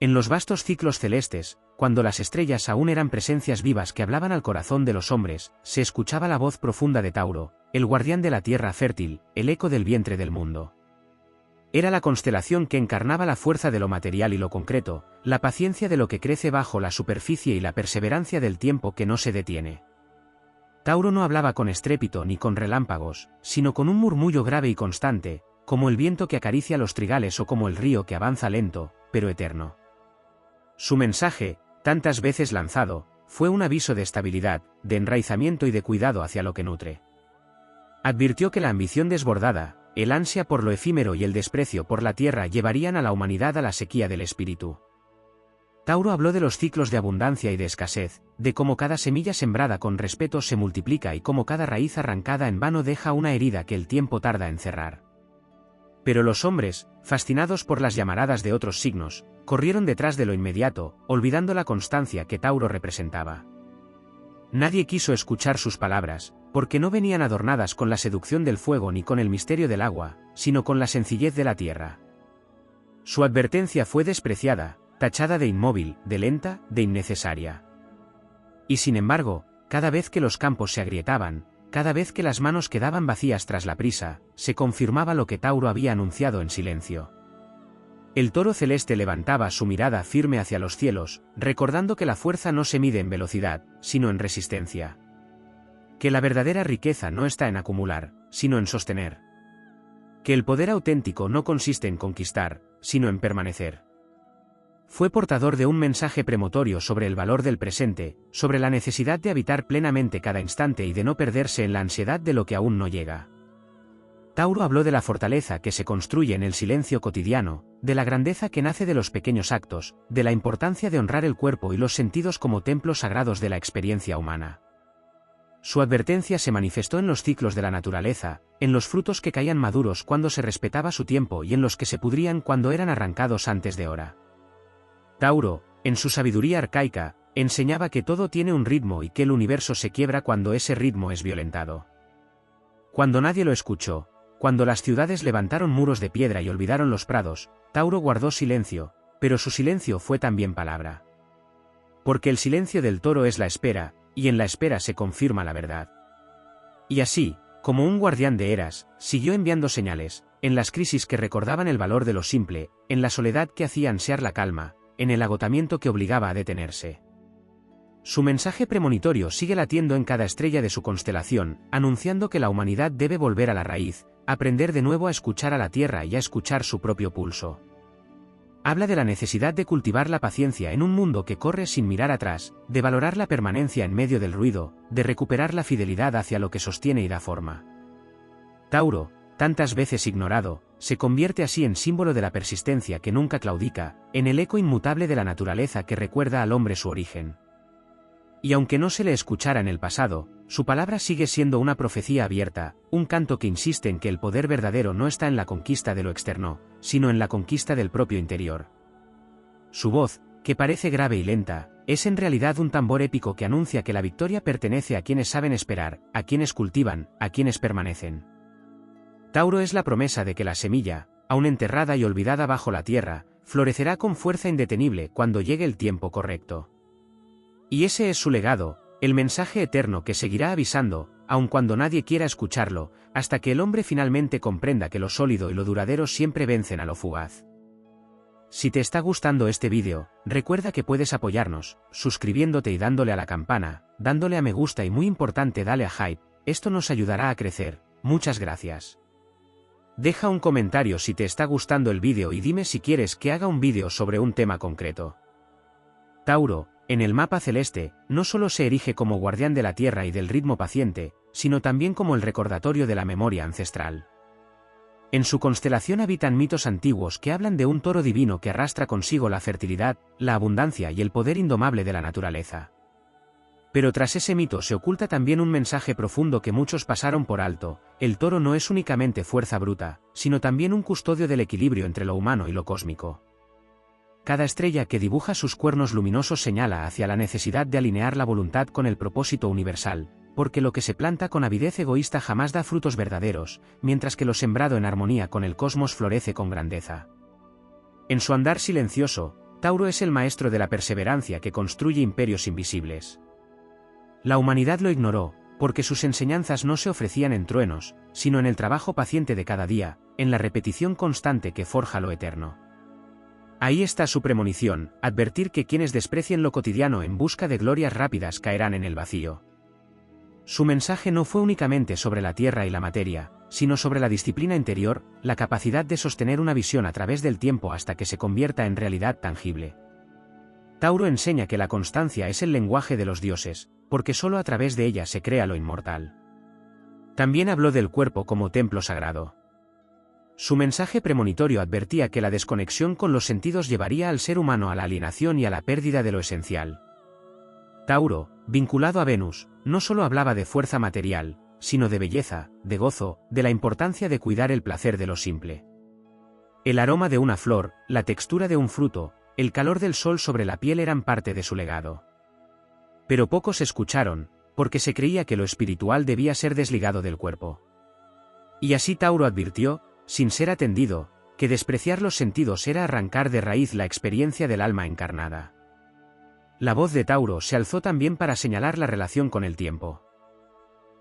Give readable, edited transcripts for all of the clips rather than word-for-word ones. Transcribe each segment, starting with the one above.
En los vastos ciclos celestes, cuando las estrellas aún eran presencias vivas que hablaban al corazón de los hombres, se escuchaba la voz profunda de Tauro, el guardián de la tierra fértil, el eco del vientre del mundo. Era la constelación que encarnaba la fuerza de lo material y lo concreto, la paciencia de lo que crece bajo la superficie y la perseverancia del tiempo que no se detiene. Tauro no hablaba con estrépito ni con relámpagos, sino con un murmullo grave y constante, como el viento que acaricia los trigales o como el río que avanza lento, pero eterno. Su mensaje, tantas veces lanzado, fue un aviso de estabilidad, de enraizamiento y de cuidado hacia lo que nutre. Advirtió que la ambición desbordada, el ansia por lo efímero y el desprecio por la tierra llevarían a la humanidad a la sequía del espíritu. Tauro habló de los ciclos de abundancia y de escasez, de cómo cada semilla sembrada con respeto se multiplica y cómo cada raíz arrancada en vano deja una herida que el tiempo tarda en cerrar. Pero los hombres, fascinados por las llamaradas de otros signos, corrieron detrás de lo inmediato, olvidando la constancia que Tauro representaba. Nadie quiso escuchar sus palabras, porque no venían adornadas con la seducción del fuego ni con el misterio del agua, sino con la sencillez de la tierra. Su advertencia fue despreciada, tachada de inmóvil, de lenta, de innecesaria. Y sin embargo, cada vez que los campos se agrietaban, cada vez que las manos quedaban vacías tras la prisa, se confirmaba lo que Tauro había anunciado en silencio. El toro celeste levantaba su mirada firme hacia los cielos, recordando que la fuerza no se mide en velocidad, sino en resistencia. Que la verdadera riqueza no está en acumular, sino en sostener. Que el poder auténtico no consiste en conquistar, sino en permanecer. Fue portador de un mensaje premonitorio sobre el valor del presente, sobre la necesidad de habitar plenamente cada instante y de no perderse en la ansiedad de lo que aún no llega. Tauro habló de la fortaleza que se construye en el silencio cotidiano, de la grandeza que nace de los pequeños actos, de la importancia de honrar el cuerpo y los sentidos como templos sagrados de la experiencia humana. Su advertencia se manifestó en los ciclos de la naturaleza, en los frutos que caían maduros cuando se respetaba su tiempo y en los que se pudrían cuando eran arrancados antes de hora. Tauro, en su sabiduría arcaica, enseñaba que todo tiene un ritmo y que el universo se quiebra cuando ese ritmo es violentado. Cuando nadie lo escuchó, cuando las ciudades levantaron muros de piedra y olvidaron los prados, Tauro guardó silencio, pero su silencio fue también palabra. Porque el silencio del toro es la espera, y en la espera se confirma la verdad. Y así, como un guardián de eras, siguió enviando señales, en las crisis que recordaban el valor de lo simple, en la soledad que hacía ansiar la calma, en el agotamiento que obligaba a detenerse. Su mensaje premonitorio sigue latiendo en cada estrella de su constelación, anunciando que la humanidad debe volver a la raíz, aprender de nuevo a escuchar a la tierra y a escuchar su propio pulso. Habla de la necesidad de cultivar la paciencia en un mundo que corre sin mirar atrás, de valorar la permanencia en medio del ruido, de recuperar la fidelidad hacia lo que sostiene y da forma. Tauro, tantas veces ignorado, se convierte así en símbolo de la persistencia que nunca claudica, en el eco inmutable de la naturaleza que recuerda al hombre su origen. Y aunque no se le escuchara en el pasado, su palabra sigue siendo una profecía abierta, un canto que insiste en que el poder verdadero no está en la conquista de lo externo, sino en la conquista del propio interior. Su voz, que parece grave y lenta, es en realidad un tambor épico que anuncia que la victoria pertenece a quienes saben esperar, a quienes cultivan, a quienes permanecen. Tauro es la promesa de que la semilla, aún enterrada y olvidada bajo la tierra, florecerá con fuerza indetenible cuando llegue el tiempo correcto. Y ese es su legado, el mensaje eterno que seguirá avisando, aun cuando nadie quiera escucharlo, hasta que el hombre finalmente comprenda que lo sólido y lo duradero siempre vencen a lo fugaz. Si te está gustando este vídeo, recuerda que puedes apoyarnos, suscribiéndote y dándole a la campana, dándole a me gusta y muy importante dale a hype, esto nos ayudará a crecer, muchas gracias. Deja un comentario si te está gustando el vídeo y dime si quieres que haga un vídeo sobre un tema concreto. Tauro, en el mapa celeste, no solo se erige como guardián de la tierra y del ritmo paciente, sino también como el recordatorio de la memoria ancestral. En su constelación habitan mitos antiguos que hablan de un toro divino que arrastra consigo la fertilidad, la abundancia y el poder indomable de la naturaleza. Pero tras ese mito se oculta también un mensaje profundo que muchos pasaron por alto: el toro no es únicamente fuerza bruta, sino también un custodio del equilibrio entre lo humano y lo cósmico. Cada estrella que dibuja sus cuernos luminosos señala hacia la necesidad de alinear la voluntad con el propósito universal, porque lo que se planta con avidez egoísta jamás da frutos verdaderos, mientras que lo sembrado en armonía con el cosmos florece con grandeza. En su andar silencioso, Tauro es el maestro de la perseverancia que construye imperios invisibles. La humanidad lo ignoró, porque sus enseñanzas no se ofrecían en truenos, sino en el trabajo paciente de cada día, en la repetición constante que forja lo eterno. Ahí está su premonición, advertir que quienes desprecien lo cotidiano en busca de glorias rápidas caerán en el vacío. Su mensaje no fue únicamente sobre la tierra y la materia, sino sobre la disciplina interior, la capacidad de sostener una visión a través del tiempo hasta que se convierta en realidad tangible. Tauro enseña que la constancia es el lenguaje de los dioses, porque solo a través de ella se crea lo inmortal. También habló del cuerpo como templo sagrado. Su mensaje premonitorio advertía que la desconexión con los sentidos llevaría al ser humano a la alienación y a la pérdida de lo esencial. Tauro, vinculado a Venus, no solo hablaba de fuerza material, sino de belleza, de gozo, de la importancia de cuidar el placer de lo simple. El aroma de una flor, la textura de un fruto, el calor del sol sobre la piel eran parte de su legado. Pero pocos escucharon, porque se creía que lo espiritual debía ser desligado del cuerpo. Y así Tauro advirtió, sin ser atendido, que despreciar los sentidos era arrancar de raíz la experiencia del alma encarnada. La voz de Tauro se alzó también para señalar la relación con el tiempo.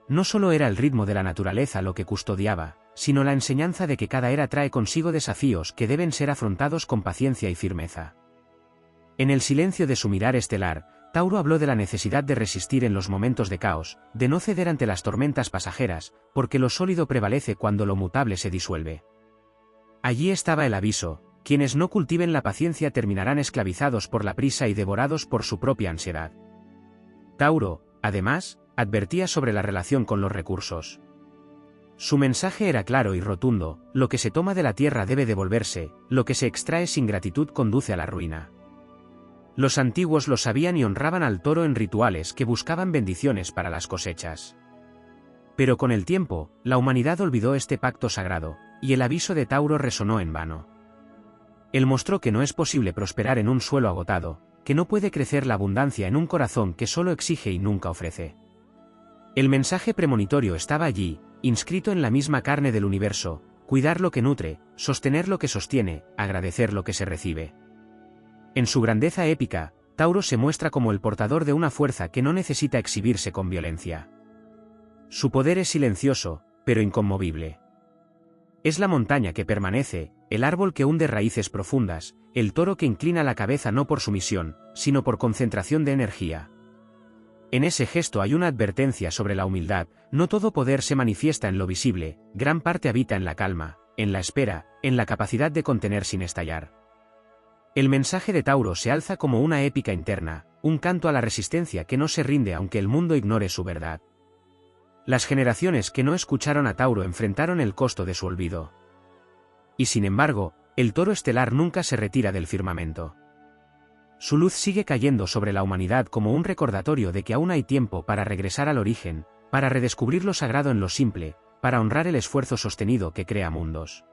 No solo era el ritmo de la naturaleza lo que custodiaba, sino la enseñanza de que cada era trae consigo desafíos que deben ser afrontados con paciencia y firmeza. En el silencio de su mirar estelar, Tauro habló de la necesidad de resistir en los momentos de caos, de no ceder ante las tormentas pasajeras, porque lo sólido prevalece cuando lo mutable se disuelve. Allí estaba el aviso: quienes no cultiven la paciencia terminarán esclavizados por la prisa y devorados por su propia ansiedad. Tauro, además, advertía sobre la relación con los recursos. Su mensaje era claro y rotundo: lo que se toma de la tierra debe devolverse, lo que se extrae sin gratitud conduce a la ruina. Los antiguos lo sabían y honraban al toro en rituales que buscaban bendiciones para las cosechas. Pero con el tiempo, la humanidad olvidó este pacto sagrado, y el aviso de Tauro resonó en vano. Él mostró que no es posible prosperar en un suelo agotado, que no puede crecer la abundancia en un corazón que solo exige y nunca ofrece. El mensaje premonitorio estaba allí, inscrito en la misma carne del universo: cuidar lo que nutre, sostener lo que sostiene, agradecer lo que se recibe. En su grandeza épica, Tauro se muestra como el portador de una fuerza que no necesita exhibirse con violencia. Su poder es silencioso, pero inconmovible. Es la montaña que permanece, el árbol que hunde raíces profundas, el toro que inclina la cabeza no por sumisión, sino por concentración de energía. En ese gesto hay una advertencia sobre la humildad: no todo poder se manifiesta en lo visible, gran parte habita en la calma, en la espera, en la capacidad de contener sin estallar. El mensaje de Tauro se alza como una épica interna, un canto a la resistencia que no se rinde aunque el mundo ignore su verdad. Las generaciones que no escucharon a Tauro enfrentaron el costo de su olvido. Y sin embargo, el toro estelar nunca se retira del firmamento. Su luz sigue cayendo sobre la humanidad como un recordatorio de que aún hay tiempo para regresar al origen, para redescubrir lo sagrado en lo simple, para honrar el esfuerzo sostenido que crea mundos.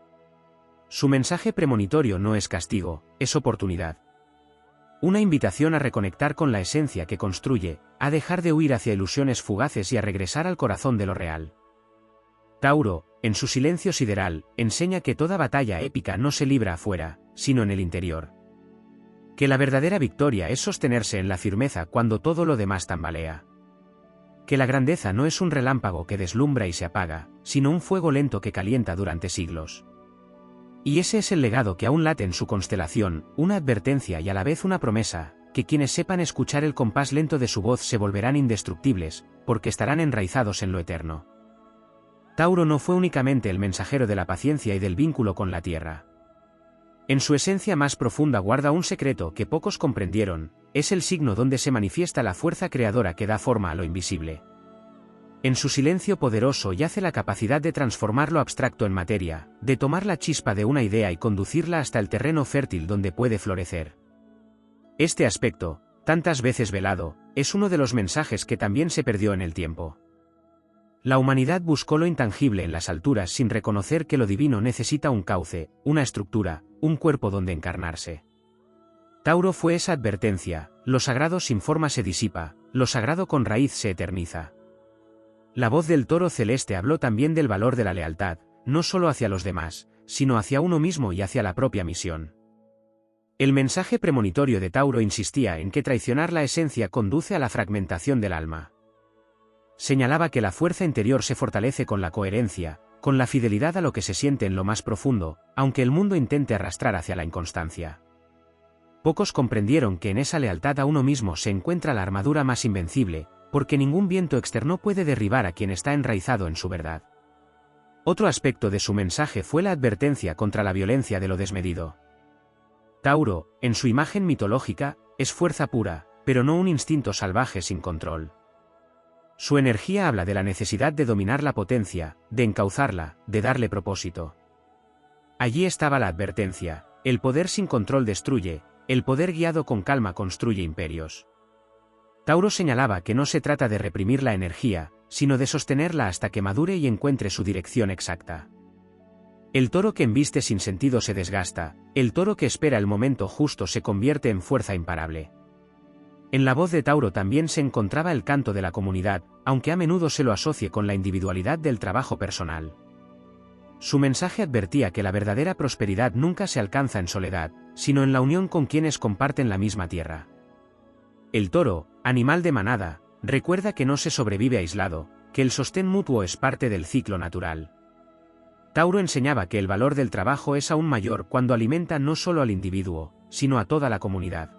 Su mensaje premonitorio no es castigo, es oportunidad. Una invitación a reconectar con la esencia que construye, a dejar de huir hacia ilusiones fugaces y a regresar al corazón de lo real. Tauro, en su silencio sideral, enseña que toda batalla épica no se libra afuera, sino en el interior. Que la verdadera victoria es sostenerse en la firmeza cuando todo lo demás tambalea. Que la grandeza no es un relámpago que deslumbra y se apaga, sino un fuego lento que calienta durante siglos. Y ese es el legado que aún late en su constelación, una advertencia y a la vez una promesa: que quienes sepan escuchar el compás lento de su voz se volverán indestructibles, porque estarán enraizados en lo eterno. Tauro no fue únicamente el mensajero de la paciencia y del vínculo con la tierra. En su esencia más profunda guarda un secreto que pocos comprendieron: es el signo donde se manifiesta la fuerza creadora que da forma a lo invisible. En su silencio poderoso yace la capacidad de transformar lo abstracto en materia, de tomar la chispa de una idea y conducirla hasta el terreno fértil donde puede florecer. Este aspecto, tantas veces velado, es uno de los mensajes que también se perdió en el tiempo. La humanidad buscó lo intangible en las alturas sin reconocer que lo divino necesita un cauce, una estructura, un cuerpo donde encarnarse. Tauro fue esa advertencia: lo sagrado sin forma se disipa, lo sagrado con raíz se eterniza. La voz del toro celeste habló también del valor de la lealtad, no solo hacia los demás, sino hacia uno mismo y hacia la propia misión. El mensaje premonitorio de Tauro insistía en que traicionar la esencia conduce a la fragmentación del alma. Señalaba que la fuerza interior se fortalece con la coherencia, con la fidelidad a lo que se siente en lo más profundo, aunque el mundo intente arrastrar hacia la inconstancia. Pocos comprendieron que en esa lealtad a uno mismo se encuentra la armadura más invencible, porque ningún viento externo puede derribar a quien está enraizado en su verdad. Otro aspecto de su mensaje fue la advertencia contra la violencia de lo desmedido. Tauro, en su imagen mitológica, es fuerza pura, pero no un instinto salvaje sin control. Su energía habla de la necesidad de dominar la potencia, de encauzarla, de darle propósito. Allí estaba la advertencia: el poder sin control destruye, el poder guiado con calma construye imperios. Tauro señalaba que no se trata de reprimir la energía, sino de sostenerla hasta que madure y encuentre su dirección exacta. El toro que embiste sin sentido se desgasta, el toro que espera el momento justo se convierte en fuerza imparable. En la voz de Tauro también se encontraba el canto de la comunidad, aunque a menudo se lo asocie con la individualidad del trabajo personal. Su mensaje advertía que la verdadera prosperidad nunca se alcanza en soledad, sino en la unión con quienes comparten la misma tierra. El toro, animal de manada, recuerda que no se sobrevive aislado, que el sostén mutuo es parte del ciclo natural. Tauro enseñaba que el valor del trabajo es aún mayor cuando alimenta no solo al individuo, sino a toda la comunidad.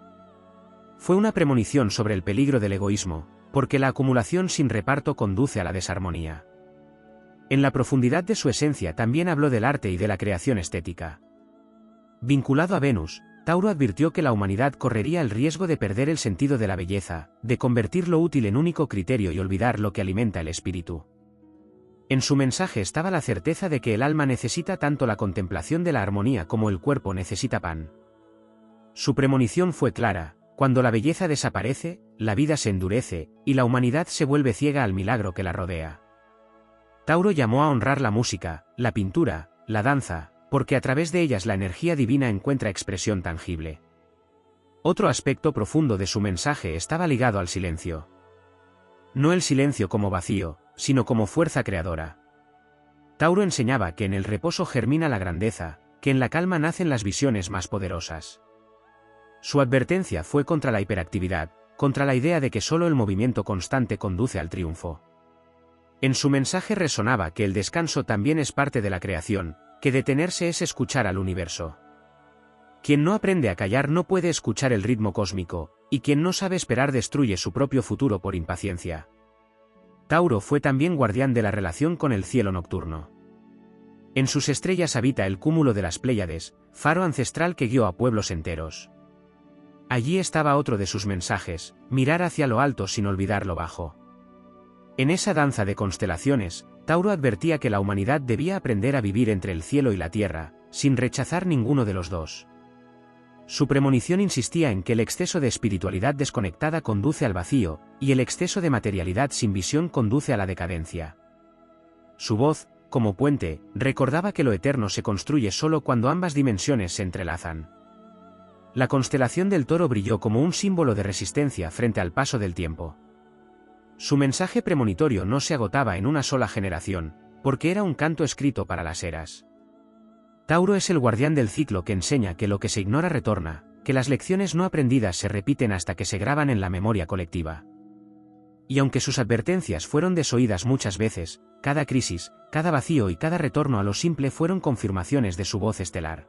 Fue una premonición sobre el peligro del egoísmo, porque la acumulación sin reparto conduce a la desarmonía. En la profundidad de su esencia también habló del arte y de la creación estética. Vinculado a Venus, Tauro advirtió que la humanidad correría el riesgo de perder el sentido de la belleza, de convertir lo útil en único criterio y olvidar lo que alimenta el espíritu. En su mensaje estaba la certeza de que el alma necesita tanto la contemplación de la armonía como el cuerpo necesita pan. Su premonición fue clara: cuando la belleza desaparece, la vida se endurece, y la humanidad se vuelve ciega al milagro que la rodea. Tauro llamó a honrar la música, la pintura, la danza, porque a través de ellas la energía divina encuentra expresión tangible. Otro aspecto profundo de su mensaje estaba ligado al silencio. No el silencio como vacío, sino como fuerza creadora. Tauro enseñaba que en el reposo germina la grandeza, que en la calma nacen las visiones más poderosas. Su advertencia fue contra la hiperactividad, contra la idea de que solo el movimiento constante conduce al triunfo. En su mensaje resonaba que el descanso también es parte de la creación, que detenerse es escuchar al universo. Quien no aprende a callar no puede escuchar el ritmo cósmico, y quien no sabe esperar destruye su propio futuro por impaciencia. Tauro fue también guardián de la relación con el cielo nocturno. En sus estrellas habita el cúmulo de las Pléyades, faro ancestral que guió a pueblos enteros. Allí estaba otro de sus mensajes: mirar hacia lo alto sin olvidar lo bajo. En esa danza de constelaciones, Tauro advertía que la humanidad debía aprender a vivir entre el cielo y la tierra, sin rechazar ninguno de los dos. Su premonición insistía en que el exceso de espiritualidad desconectada conduce al vacío, y el exceso de materialidad sin visión conduce a la decadencia. Su voz, como puente, recordaba que lo eterno se construye solo cuando ambas dimensiones se entrelazan. La constelación del Toro brilló como un símbolo de resistencia frente al paso del tiempo. Su mensaje premonitorio no se agotaba en una sola generación, porque era un canto escrito para las eras. Tauro es el guardián del ciclo que enseña que lo que se ignora retorna, que las lecciones no aprendidas se repiten hasta que se graban en la memoria colectiva. Y aunque sus advertencias fueron desoídas muchas veces, cada crisis, cada vacío y cada retorno a lo simple fueron confirmaciones de su voz estelar.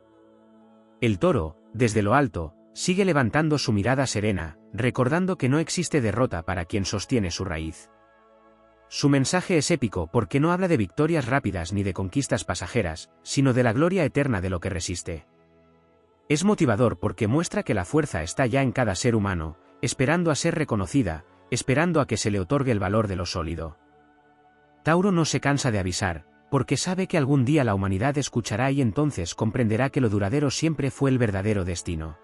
El Toro, desde lo alto, sigue levantando su mirada serena, recordando que no existe derrota para quien sostiene su raíz. Su mensaje es épico porque no habla de victorias rápidas ni de conquistas pasajeras, sino de la gloria eterna de lo que resiste. Es motivador porque muestra que la fuerza está ya en cada ser humano, esperando a ser reconocida, esperando a que se le otorgue el valor de lo sólido. Tauro no se cansa de avisar, porque sabe que algún día la humanidad escuchará y entonces comprenderá que lo duradero siempre fue el verdadero destino.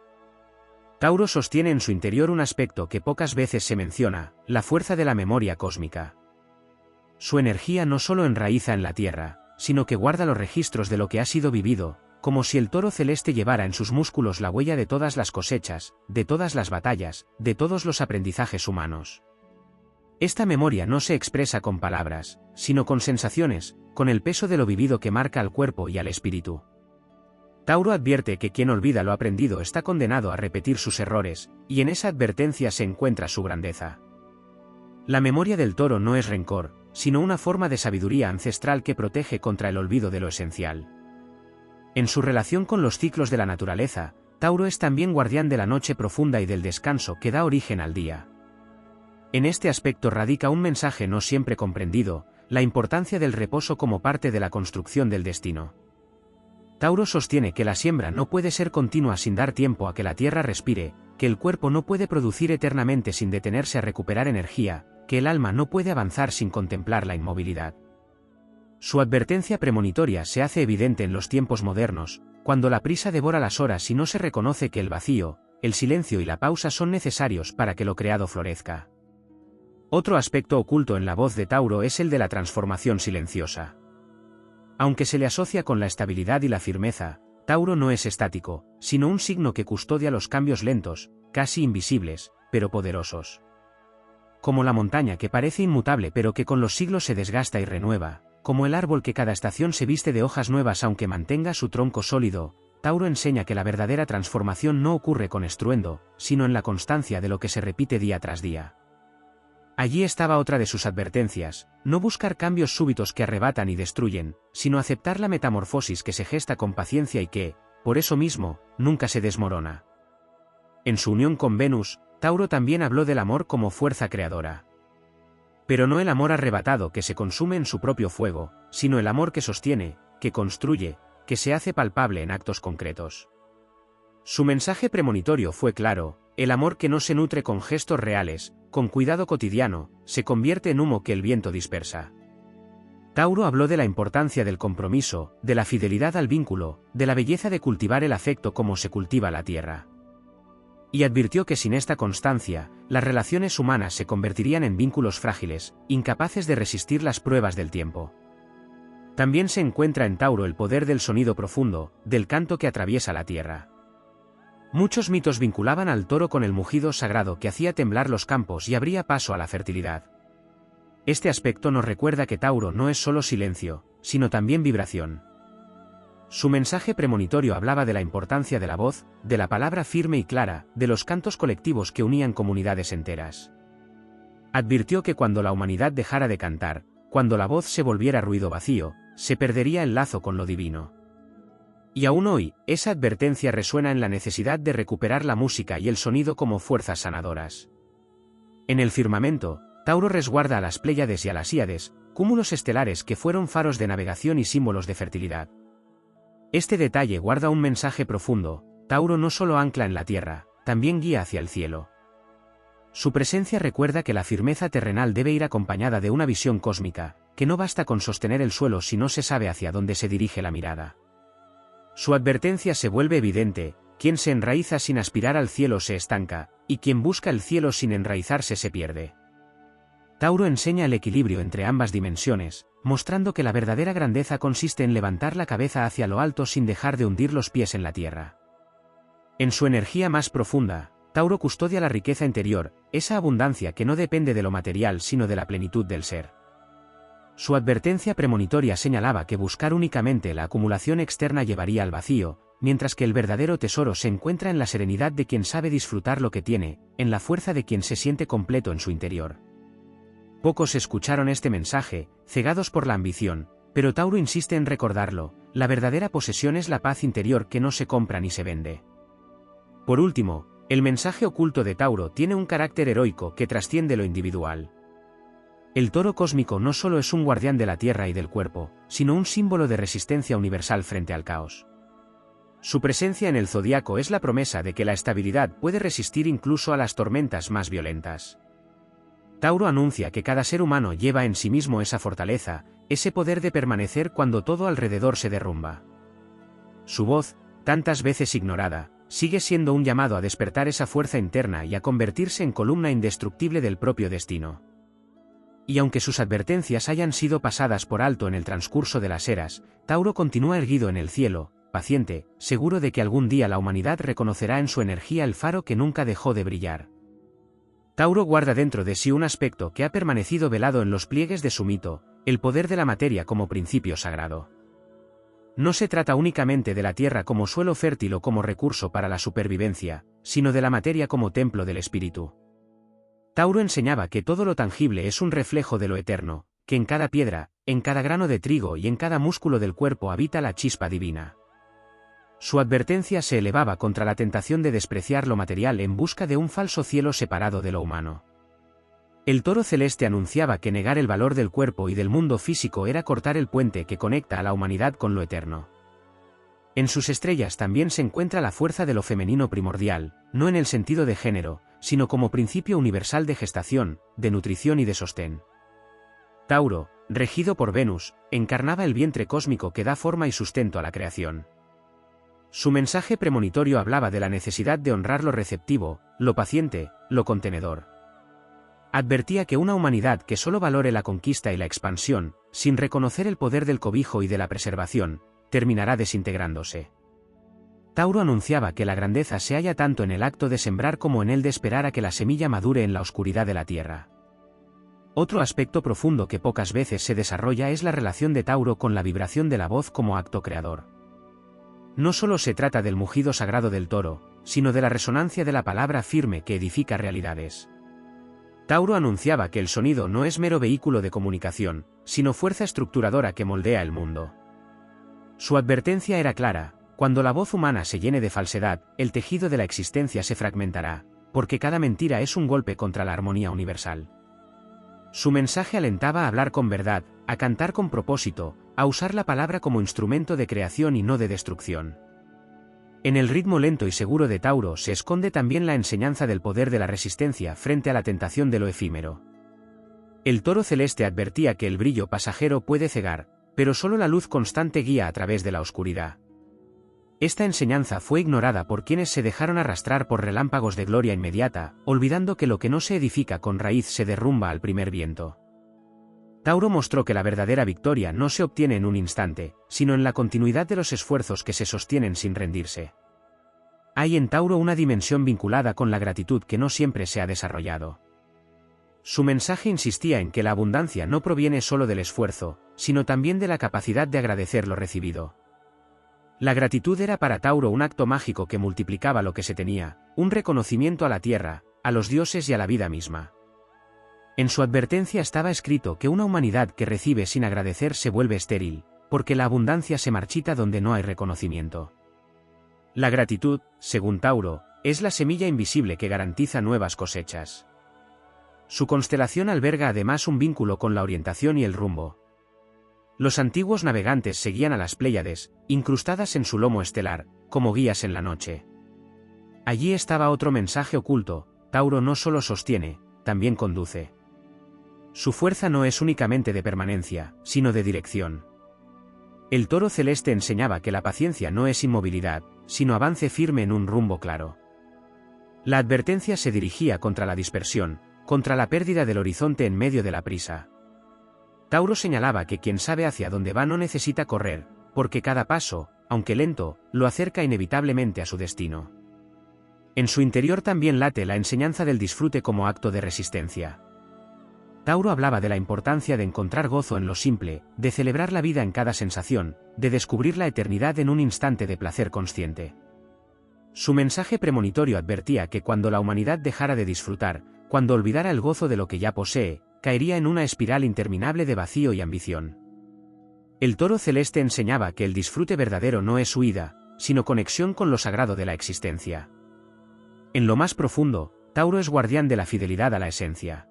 Tauro sostiene en su interior un aspecto que pocas veces se menciona: la fuerza de la memoria cósmica. Su energía no solo enraiza en la tierra, sino que guarda los registros de lo que ha sido vivido, como si el toro celeste llevara en sus músculos la huella de todas las cosechas, de todas las batallas, de todos los aprendizajes humanos. Esta memoria no se expresa con palabras, sino con sensaciones, con el peso de lo vivido que marca al cuerpo y al espíritu. Tauro advierte que quien olvida lo aprendido está condenado a repetir sus errores, y en esa advertencia se encuentra su grandeza. La memoria del toro no es rencor, sino una forma de sabiduría ancestral que protege contra el olvido de lo esencial. En su relación con los ciclos de la naturaleza, Tauro es también guardián de la noche profunda y del descanso que da origen al día. En este aspecto radica un mensaje no siempre comprendido, la importancia del reposo como parte de la construcción del destino. Tauro sostiene que la siembra no puede ser continua sin dar tiempo a que la tierra respire, que el cuerpo no puede producir eternamente sin detenerse a recuperar energía, que el alma no puede avanzar sin contemplar la inmovilidad. Su advertencia premonitoria se hace evidente en los tiempos modernos, cuando la prisa devora las horas y no se reconoce que el vacío, el silencio y la pausa son necesarios para que lo creado florezca. Otro aspecto oculto en la voz de Tauro es el de la transformación silenciosa. Aunque se le asocia con la estabilidad y la firmeza, Tauro no es estático, sino un signo que custodia los cambios lentos, casi invisibles, pero poderosos. Como la montaña que parece inmutable pero que con los siglos se desgasta y renueva, como el árbol que cada estación se viste de hojas nuevas aunque mantenga su tronco sólido, Tauro enseña que la verdadera transformación no ocurre con estruendo, sino en la constancia de lo que se repite día tras día. Allí estaba otra de sus advertencias, no buscar cambios súbitos que arrebatan y destruyen, sino aceptar la metamorfosis que se gesta con paciencia y que, por eso mismo, nunca se desmorona. En su unión con Venus, Tauro también habló del amor como fuerza creadora. Pero no el amor arrebatado que se consume en su propio fuego, sino el amor que sostiene, que construye, que se hace palpable en actos concretos. Su mensaje premonitorio fue claro: el amor que no se nutre con gestos reales, con cuidado cotidiano, se convierte en humo que el viento dispersa. Tauro habló de la importancia del compromiso, de la fidelidad al vínculo, de la belleza de cultivar el afecto como se cultiva la tierra. Y advirtió que sin esta constancia, las relaciones humanas se convertirían en vínculos frágiles, incapaces de resistir las pruebas del tiempo. También se encuentra en Tauro el poder del sonido profundo, del canto que atraviesa la tierra. Muchos mitos vinculaban al toro con el mugido sagrado que hacía temblar los campos y abría paso a la fertilidad. Este aspecto nos recuerda que Tauro no es solo silencio, sino también vibración. Su mensaje premonitorio hablaba de la importancia de la voz, de la palabra firme y clara, de los cantos colectivos que unían comunidades enteras. Advirtió que cuando la humanidad dejara de cantar, cuando la voz se volviera ruido vacío, se perdería el lazo con lo divino. Y aún hoy, esa advertencia resuena en la necesidad de recuperar la música y el sonido como fuerzas sanadoras. En el firmamento, Tauro resguarda a las Pléyades y a las Híades, cúmulos estelares que fueron faros de navegación y símbolos de fertilidad. Este detalle guarda un mensaje profundo: Tauro no solo ancla en la tierra, también guía hacia el cielo. Su presencia recuerda que la firmeza terrenal debe ir acompañada de una visión cósmica, que no basta con sostener el suelo si no se sabe hacia dónde se dirige la mirada. Su advertencia se vuelve evidente: quien se enraiza sin aspirar al cielo se estanca, y quien busca el cielo sin enraizarse se pierde. Tauro enseña el equilibrio entre ambas dimensiones, mostrando que la verdadera grandeza consiste en levantar la cabeza hacia lo alto sin dejar de hundir los pies en la tierra. En su energía más profunda, Tauro custodia la riqueza interior, esa abundancia que no depende de lo material sino de la plenitud del ser. Su advertencia premonitoria señalaba que buscar únicamente la acumulación externa llevaría al vacío, mientras que el verdadero tesoro se encuentra en la serenidad de quien sabe disfrutar lo que tiene, en la fuerza de quien se siente completo en su interior. Pocos escucharon este mensaje, cegados por la ambición, pero Tauro insiste en recordarlo: la verdadera posesión es la paz interior que no se compra ni se vende. Por último, el mensaje oculto de Tauro tiene un carácter heroico que trasciende lo individual. El toro cósmico no solo es un guardián de la tierra y del cuerpo, sino un símbolo de resistencia universal frente al caos. Su presencia en el zodiaco es la promesa de que la estabilidad puede resistir incluso a las tormentas más violentas. Tauro anuncia que cada ser humano lleva en sí mismo esa fortaleza, ese poder de permanecer cuando todo alrededor se derrumba. Su voz, tantas veces ignorada, sigue siendo un llamado a despertar esa fuerza interna y a convertirse en columna indestructible del propio destino. Y aunque sus advertencias hayan sido pasadas por alto en el transcurso de las eras, Tauro continúa erguido en el cielo, paciente, seguro de que algún día la humanidad reconocerá en su energía el faro que nunca dejó de brillar. Tauro guarda dentro de sí un aspecto que ha permanecido velado en los pliegues de su mito: el poder de la materia como principio sagrado. No se trata únicamente de la tierra como suelo fértil o como recurso para la supervivencia, sino de la materia como templo del espíritu. Tauro enseñaba que todo lo tangible es un reflejo de lo eterno, que en cada piedra, en cada grano de trigo y en cada músculo del cuerpo habita la chispa divina. Su advertencia se elevaba contra la tentación de despreciar lo material en busca de un falso cielo separado de lo humano. El toro celeste anunciaba que negar el valor del cuerpo y del mundo físico era cortar el puente que conecta a la humanidad con lo eterno. En sus estrellas también se encuentra la fuerza de lo femenino primordial, no en el sentido de género, sino como principio universal de gestación, de nutrición y de sostén. Tauro, regido por Venus, encarnaba el vientre cósmico que da forma y sustento a la creación. Su mensaje premonitorio hablaba de la necesidad de honrar lo receptivo, lo paciente, lo contenedor. Advertía que una humanidad que solo valore la conquista y la expansión, sin reconocer el poder del cobijo y de la preservación, terminará desintegrándose. Tauro anunciaba que la grandeza se halla tanto en el acto de sembrar como en el de esperar a que la semilla madure en la oscuridad de la tierra. Otro aspecto profundo que pocas veces se desarrolla es la relación de Tauro con la vibración de la voz como acto creador. No solo se trata del mugido sagrado del toro, sino de la resonancia de la palabra firme que edifica realidades. Tauro anunciaba que el sonido no es mero vehículo de comunicación, sino fuerza estructuradora que moldea el mundo. Su advertencia era clara: cuando la voz humana se llene de falsedad, el tejido de la existencia se fragmentará, porque cada mentira es un golpe contra la armonía universal. Su mensaje alentaba a hablar con verdad, a cantar con propósito, a usar la palabra como instrumento de creación y no de destrucción. En el ritmo lento y seguro de Tauro se esconde también la enseñanza del poder de la resistencia frente a la tentación de lo efímero. El toro celeste advertía que el brillo pasajero puede cegar, pero solo la luz constante guía a través de la oscuridad. Esta enseñanza fue ignorada por quienes se dejaron arrastrar por relámpagos de gloria inmediata, olvidando que lo que no se edifica con raíz se derrumba al primer viento. Tauro mostró que la verdadera victoria no se obtiene en un instante, sino en la continuidad de los esfuerzos que se sostienen sin rendirse. Hay en Tauro una dimensión vinculada con la gratitud que no siempre se ha desarrollado. Su mensaje insistía en que la abundancia no proviene solo del esfuerzo, sino también de la capacidad de agradecer lo recibido. La gratitud era para Tauro un acto mágico que multiplicaba lo que se tenía, un reconocimiento a la tierra, a los dioses y a la vida misma. En su advertencia estaba escrito que una humanidad que recibe sin agradecer se vuelve estéril, porque la abundancia se marchita donde no hay reconocimiento. La gratitud, según Tauro, es la semilla invisible que garantiza nuevas cosechas. Su constelación alberga además un vínculo con la orientación y el rumbo. Los antiguos navegantes seguían a las Pléyades, incrustadas en su lomo estelar, como guías en la noche. Allí estaba otro mensaje oculto: Tauro no solo sostiene, también conduce. Su fuerza no es únicamente de permanencia, sino de dirección. El toro celeste enseñaba que la paciencia no es inmovilidad, sino avance firme en un rumbo claro. La advertencia se dirigía contra la dispersión, contra la pérdida del horizonte en medio de la prisa. Tauro señalaba que quien sabe hacia dónde va no necesita correr, porque cada paso, aunque lento, lo acerca inevitablemente a su destino. En su interior también late la enseñanza del disfrute como acto de resistencia. Tauro hablaba de la importancia de encontrar gozo en lo simple, de celebrar la vida en cada sensación, de descubrir la eternidad en un instante de placer consciente. Su mensaje premonitorio advertía que cuando la humanidad dejara de disfrutar, cuando olvidara el gozo de lo que ya posee, caería en una espiral interminable de vacío y ambición. El toro celeste enseñaba que el disfrute verdadero no es huida, sino conexión con lo sagrado de la existencia. En lo más profundo, Tauro es guardián de la fidelidad a la esencia.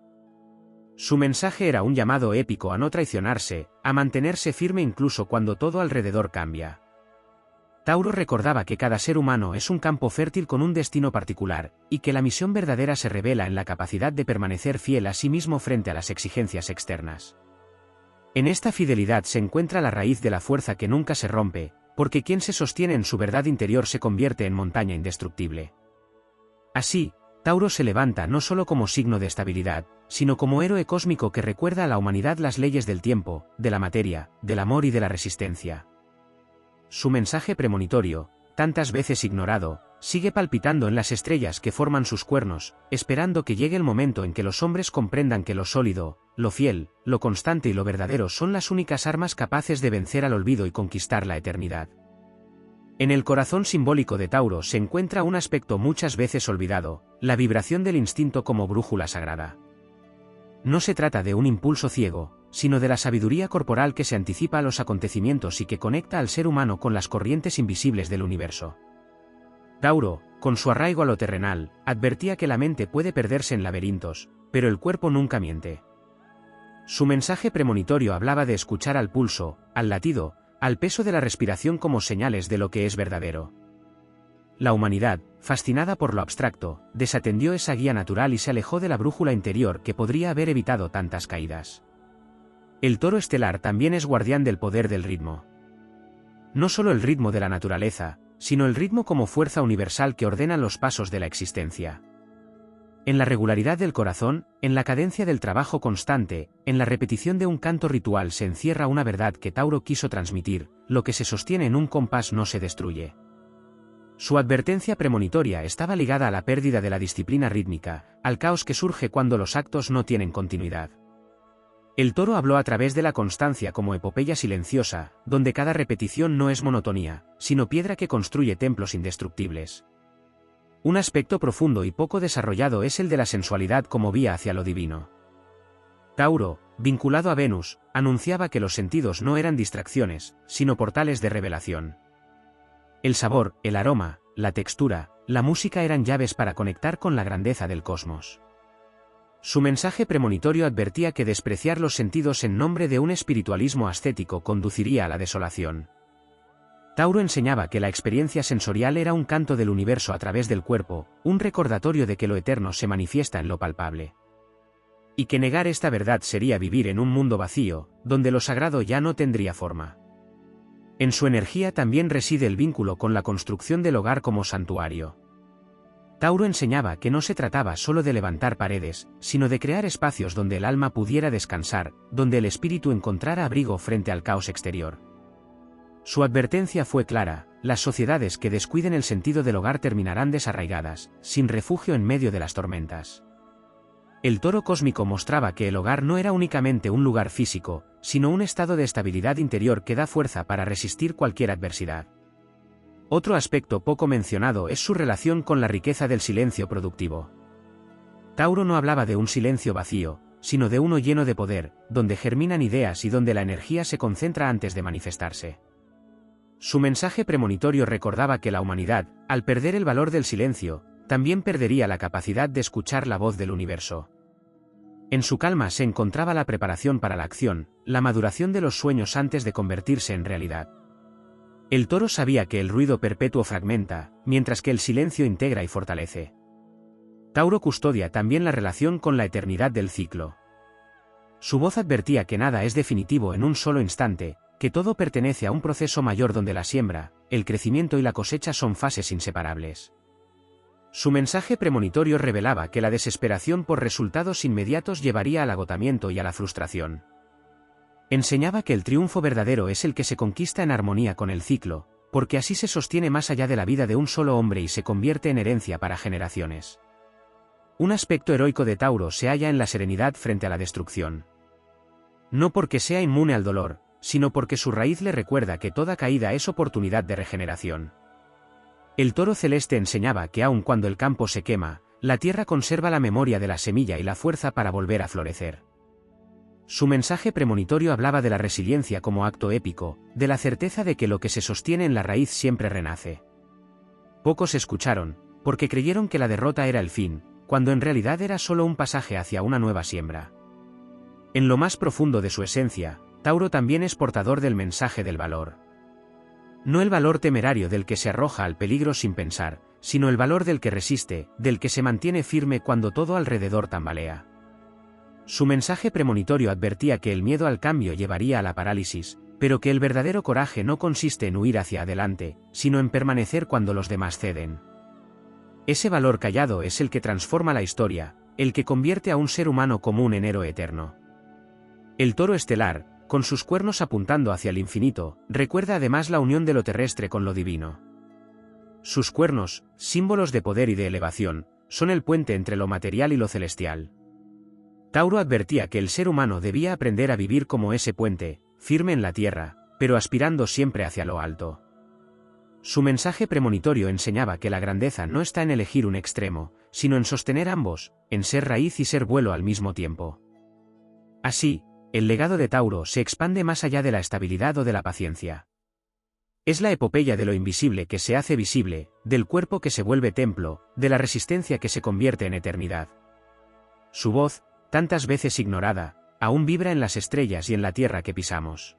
Su mensaje era un llamado épico a no traicionarse, a mantenerse firme incluso cuando todo alrededor cambia. Tauro recordaba que cada ser humano es un campo fértil con un destino particular, y que la misión verdadera se revela en la capacidad de permanecer fiel a sí mismo frente a las exigencias externas. En esta fidelidad se encuentra la raíz de la fuerza que nunca se rompe, porque quien se sostiene en su verdad interior se convierte en montaña indestructible. Así, Tauro se levanta no solo como signo de estabilidad, sino como héroe cósmico que recuerda a la humanidad las leyes del tiempo, de la materia, del amor y de la resistencia. Su mensaje premonitorio, tantas veces ignorado, sigue palpitando en las estrellas que forman sus cuernos, esperando que llegue el momento en que los hombres comprendan que lo sólido, lo fiel, lo constante y lo verdadero son las únicas armas capaces de vencer al olvido y conquistar la eternidad. En el corazón simbólico de Tauro se encuentra un aspecto muchas veces olvidado, la vibración del instinto como brújula sagrada. No se trata de un impulso ciego, sino de la sabiduría corporal que se anticipa a los acontecimientos y que conecta al ser humano con las corrientes invisibles del universo. Tauro, con su arraigo a lo terrenal, advertía que la mente puede perderse en laberintos, pero el cuerpo nunca miente. Su mensaje premonitorio hablaba de escuchar al pulso, al latido, al peso de la respiración como señales de lo que es verdadero. La humanidad, fascinada por lo abstracto, desatendió esa guía natural y se alejó de la brújula interior que podría haber evitado tantas caídas. El toro estelar también es guardián del poder del ritmo. No solo el ritmo de la naturaleza, sino el ritmo como fuerza universal que ordena los pasos de la existencia. En la regularidad del corazón, en la cadencia del trabajo constante, en la repetición de un canto ritual se encierra una verdad que Tauro quiso transmitir: lo que se sostiene en un compás no se destruye. Su advertencia premonitoria estaba ligada a la pérdida de la disciplina rítmica, al caos que surge cuando los actos no tienen continuidad. El toro habló a través de la constancia como epopeya silenciosa, donde cada repetición no es monotonía, sino piedra que construye templos indestructibles. Un aspecto profundo y poco desarrollado es el de la sensualidad como vía hacia lo divino. Tauro, vinculado a Venus, anunciaba que los sentidos no eran distracciones, sino portales de revelación. El sabor, el aroma, la textura, la música eran llaves para conectar con la grandeza del cosmos. Su mensaje premonitorio advertía que despreciar los sentidos en nombre de un espiritualismo ascético conduciría a la desolación. Tauro enseñaba que la experiencia sensorial era un canto del universo a través del cuerpo, un recordatorio de que lo eterno se manifiesta en lo palpable. Y que negar esta verdad sería vivir en un mundo vacío, donde lo sagrado ya no tendría forma. En su energía también reside el vínculo con la construcción del hogar como santuario. Tauro enseñaba que no se trataba solo de levantar paredes, sino de crear espacios donde el alma pudiera descansar, donde el espíritu encontrara abrigo frente al caos exterior. Su advertencia fue clara: las sociedades que descuiden el sentido del hogar terminarán desarraigadas, sin refugio en medio de las tormentas. El toro cósmico mostraba que el hogar no era únicamente un lugar físico, sino un estado de estabilidad interior que da fuerza para resistir cualquier adversidad. Otro aspecto poco mencionado es su relación con la riqueza del silencio productivo. Tauro no hablaba de un silencio vacío, sino de uno lleno de poder, donde germinan ideas y donde la energía se concentra antes de manifestarse. Su mensaje premonitorio recordaba que la humanidad, al perder el valor del silencio, también perdería la capacidad de escuchar la voz del universo. En su calma se encontraba la preparación para la acción, la maduración de los sueños antes de convertirse en realidad. El toro sabía que el ruido perpetuo fragmenta, mientras que el silencio integra y fortalece. Tauro custodia también la relación con la eternidad del ciclo. Su voz advertía que nada es definitivo en un solo instante, que todo pertenece a un proceso mayor donde la siembra, el crecimiento y la cosecha son fases inseparables. Su mensaje premonitorio revelaba que la desesperación por resultados inmediatos llevaría al agotamiento y a la frustración. Enseñaba que el triunfo verdadero es el que se conquista en armonía con el ciclo, porque así se sostiene más allá de la vida de un solo hombre y se convierte en herencia para generaciones. Un aspecto heroico de Tauro se halla en la serenidad frente a la destrucción. No porque sea inmune al dolor, sino porque su raíz le recuerda que toda caída es oportunidad de regeneración. El toro celeste enseñaba que aun cuando el campo se quema, la tierra conserva la memoria de la semilla y la fuerza para volver a florecer. Su mensaje premonitorio hablaba de la resiliencia como acto épico, de la certeza de que lo que se sostiene en la raíz siempre renace. Pocos escucharon, porque creyeron que la derrota era el fin, cuando en realidad era solo un pasaje hacia una nueva siembra. En lo más profundo de su esencia, Tauro también es portador del mensaje del valor. No el valor temerario del que se arroja al peligro sin pensar, sino el valor del que resiste, del que se mantiene firme cuando todo alrededor tambalea. Su mensaje premonitorio advertía que el miedo al cambio llevaría a la parálisis, pero que el verdadero coraje no consiste en huir hacia adelante, sino en permanecer cuando los demás ceden. Ese valor callado es el que transforma la historia, el que convierte a un ser humano común en héroe eterno. El toro estelar, con sus cuernos apuntando hacia el infinito, recuerda además la unión de lo terrestre con lo divino. Sus cuernos, símbolos de poder y de elevación, son el puente entre lo material y lo celestial. Tauro advertía que el ser humano debía aprender a vivir como ese puente, firme en la tierra, pero aspirando siempre hacia lo alto. Su mensaje premonitorio enseñaba que la grandeza no está en elegir un extremo, sino en sostener ambos, en ser raíz y ser vuelo al mismo tiempo. Así, el legado de Tauro se expande más allá de la estabilidad o de la paciencia. Es la epopeya de lo invisible que se hace visible, del cuerpo que se vuelve templo, de la resistencia que se convierte en eternidad. Su voz, tantas veces ignorada, aún vibra en las estrellas y en la tierra que pisamos.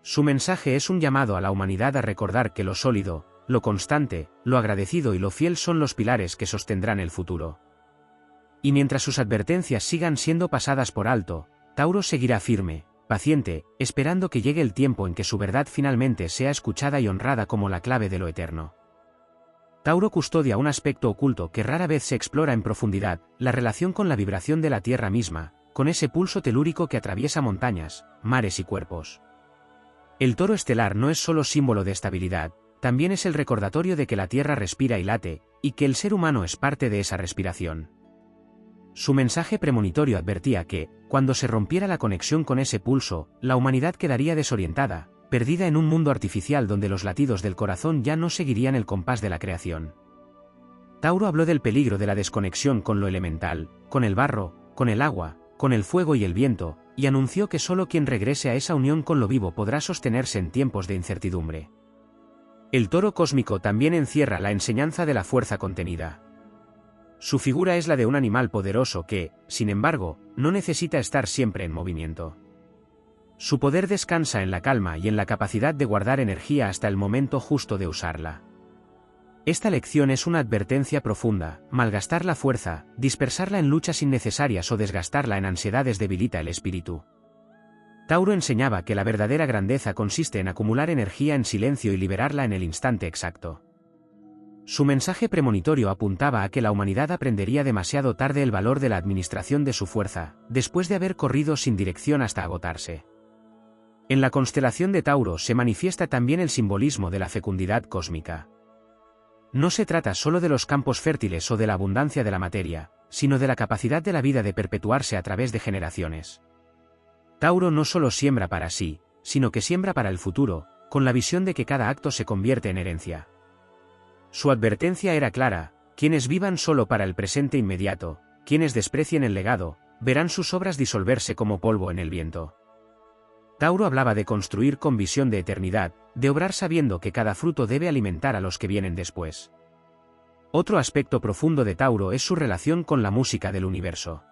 Su mensaje es un llamado a la humanidad a recordar que lo sólido, lo constante, lo agradecido y lo fiel son los pilares que sostendrán el futuro. Y mientras sus advertencias sigan siendo pasadas por alto, Tauro seguirá firme, paciente, esperando que llegue el tiempo en que su verdad finalmente sea escuchada y honrada como la clave de lo eterno. Tauro custodia un aspecto oculto que rara vez se explora en profundidad, la relación con la vibración de la Tierra misma, con ese pulso telúrico que atraviesa montañas, mares y cuerpos. El toro estelar no es solo símbolo de estabilidad, también es el recordatorio de que la Tierra respira y late, y que el ser humano es parte de esa respiración. Su mensaje premonitorio advertía que, cuando se rompiera la conexión con ese pulso, la humanidad quedaría desorientada, perdida en un mundo artificial donde los latidos del corazón ya no seguirían el compás de la creación. Tauro habló del peligro de la desconexión con lo elemental, con el barro, con el agua, con el fuego y el viento, y anunció que solo quien regrese a esa unión con lo vivo podrá sostenerse en tiempos de incertidumbre. El toro cósmico también encierra la enseñanza de la fuerza contenida. Su figura es la de un animal poderoso que, sin embargo, no necesita estar siempre en movimiento. Su poder descansa en la calma y en la capacidad de guardar energía hasta el momento justo de usarla. Esta lección es una advertencia profunda: malgastar la fuerza, dispersarla en luchas innecesarias o desgastarla en ansiedades debilita el espíritu. Tauro enseñaba que la verdadera grandeza consiste en acumular energía en silencio y liberarla en el instante exacto. Su mensaje premonitorio apuntaba a que la humanidad aprendería demasiado tarde el valor de la administración de su fuerza, después de haber corrido sin dirección hasta agotarse. En la constelación de Tauro se manifiesta también el simbolismo de la fecundidad cósmica. No se trata solo de los campos fértiles o de la abundancia de la materia, sino de la capacidad de la vida de perpetuarse a través de generaciones. Tauro no solo siembra para sí, sino que siembra para el futuro, con la visión de que cada acto se convierte en herencia. Su advertencia era clara: quienes vivan solo para el presente inmediato, quienes desprecien el legado, verán sus obras disolverse como polvo en el viento. Tauro hablaba de construir con visión de eternidad, de obrar sabiendo que cada fruto debe alimentar a los que vienen después. Otro aspecto profundo de Tauro es su relación con la música del universo.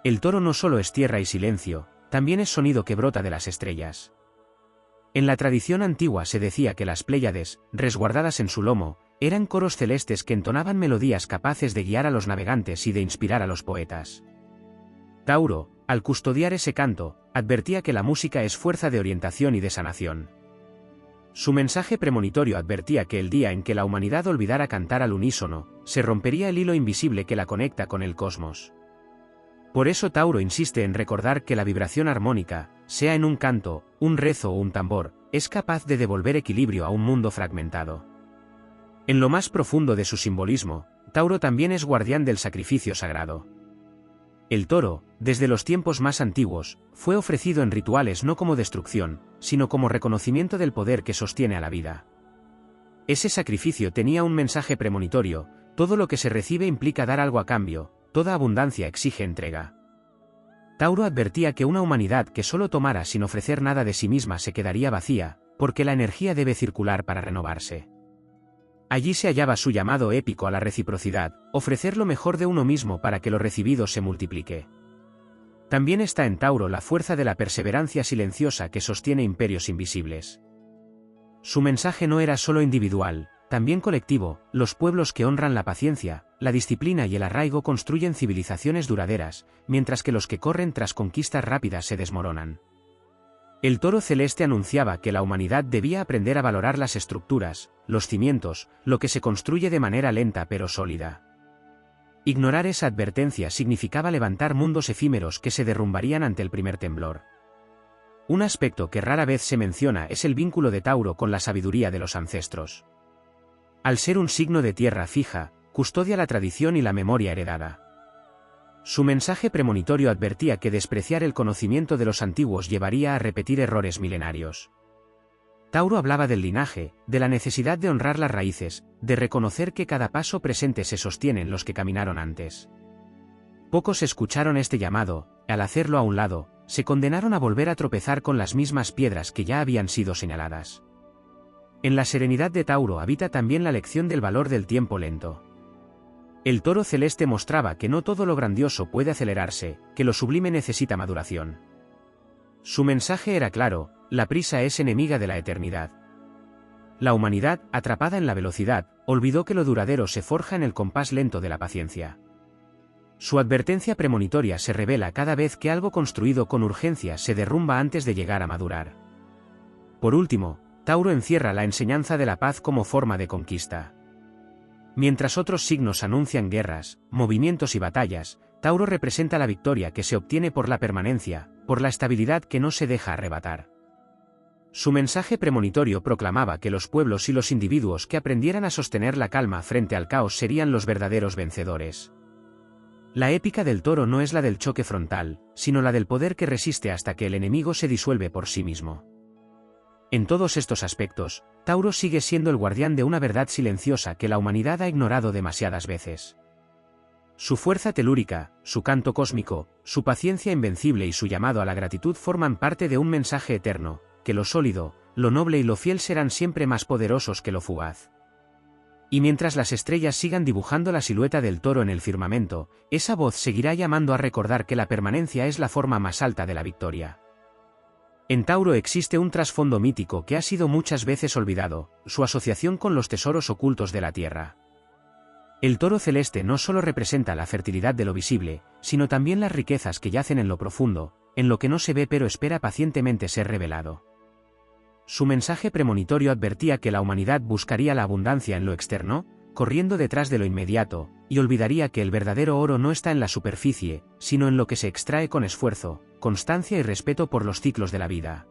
El toro no solo es tierra y silencio, también es sonido que brota de las estrellas. En la tradición antigua se decía que las Pléyades, resguardadas en su lomo, eran coros celestes que entonaban melodías capaces de guiar a los navegantes y de inspirar a los poetas. Tauro, al custodiar ese canto, advertía que la música es fuerza de orientación y de sanación. Su mensaje premonitorio advertía que el día en que la humanidad olvidara cantar al unísono, se rompería el hilo invisible que la conecta con el cosmos. Por eso Tauro insiste en recordar que la vibración armónica, sea en un canto, un rezo o un tambor, es capaz de devolver equilibrio a un mundo fragmentado. En lo más profundo de su simbolismo, Tauro también es guardián del sacrificio sagrado. El toro, desde los tiempos más antiguos, fue ofrecido en rituales no como destrucción, sino como reconocimiento del poder que sostiene a la vida. Ese sacrificio tenía un mensaje premonitorio: todo lo que se recibe implica dar algo a cambio, toda abundancia exige entrega. Tauro advertía que una humanidad que solo tomara sin ofrecer nada de sí misma se quedaría vacía, porque la energía debe circular para renovarse. Allí se hallaba su llamado épico a la reciprocidad: ofrecer lo mejor de uno mismo para que lo recibido se multiplique. También está en Tauro la fuerza de la perseverancia silenciosa que sostiene imperios invisibles. Su mensaje no era solo individual, también colectivo: los pueblos que honran la paciencia, la disciplina y el arraigo construyen civilizaciones duraderas, mientras que los que corren tras conquistas rápidas se desmoronan. El toro celeste anunciaba que la humanidad debía aprender a valorar las estructuras, los cimientos, lo que se construye de manera lenta pero sólida. Ignorar esa advertencia significaba levantar mundos efímeros que se derrumbarían ante el primer temblor. Un aspecto que rara vez se menciona es el vínculo de Tauro con la sabiduría de los ancestros. Al ser un signo de tierra fija, custodia la tradición y la memoria heredada. Su mensaje premonitorio advertía que despreciar el conocimiento de los antiguos llevaría a repetir errores milenarios. Tauro hablaba del linaje, de la necesidad de honrar las raíces, de reconocer que cada paso presente se sostiene en los que caminaron antes. Pocos escucharon este llamado, y al hacerlo a un lado, se condenaron a volver a tropezar con las mismas piedras que ya habían sido señaladas. En la serenidad de Tauro habita también la lección del valor del tiempo lento. El toro celeste mostraba que no todo lo grandioso puede acelerarse, que lo sublime necesita maduración. Su mensaje era claro: la prisa es enemiga de la eternidad. La humanidad, atrapada en la velocidad, olvidó que lo duradero se forja en el compás lento de la paciencia. Su advertencia premonitoria se revela cada vez que algo construido con urgencia se derrumba antes de llegar a madurar. Por último, Tauro encierra la enseñanza de la paz como forma de conquista. Mientras otros signos anuncian guerras, movimientos y batallas, Tauro representa la victoria que se obtiene por la permanencia, por la estabilidad que no se deja arrebatar. Su mensaje premonitorio proclamaba que los pueblos y los individuos que aprendieran a sostener la calma frente al caos serían los verdaderos vencedores. La épica del toro no es la del choque frontal, sino la del poder que resiste hasta que el enemigo se disuelve por sí mismo. En todos estos aspectos, Tauro sigue siendo el guardián de una verdad silenciosa que la humanidad ha ignorado demasiadas veces. Su fuerza telúrica, su canto cósmico, su paciencia invencible y su llamado a la gratitud forman parte de un mensaje eterno: que lo sólido, lo noble y lo fiel serán siempre más poderosos que lo fugaz. Y mientras las estrellas sigan dibujando la silueta del toro en el firmamento, esa voz seguirá llamando a recordar que la permanencia es la forma más alta de la victoria. En Tauro existe un trasfondo mítico que ha sido muchas veces olvidado: su asociación con los tesoros ocultos de la tierra. El toro celeste no solo representa la fertilidad de lo visible, sino también las riquezas que yacen en lo profundo, en lo que no se ve pero espera pacientemente ser revelado. Su mensaje premonitorio advertía que la humanidad buscaría la abundancia en lo externo, corriendo detrás de lo inmediato, y olvidaría que el verdadero oro no está en la superficie, sino en lo que se extrae con esfuerzo, constancia y respeto por los ciclos de la vida.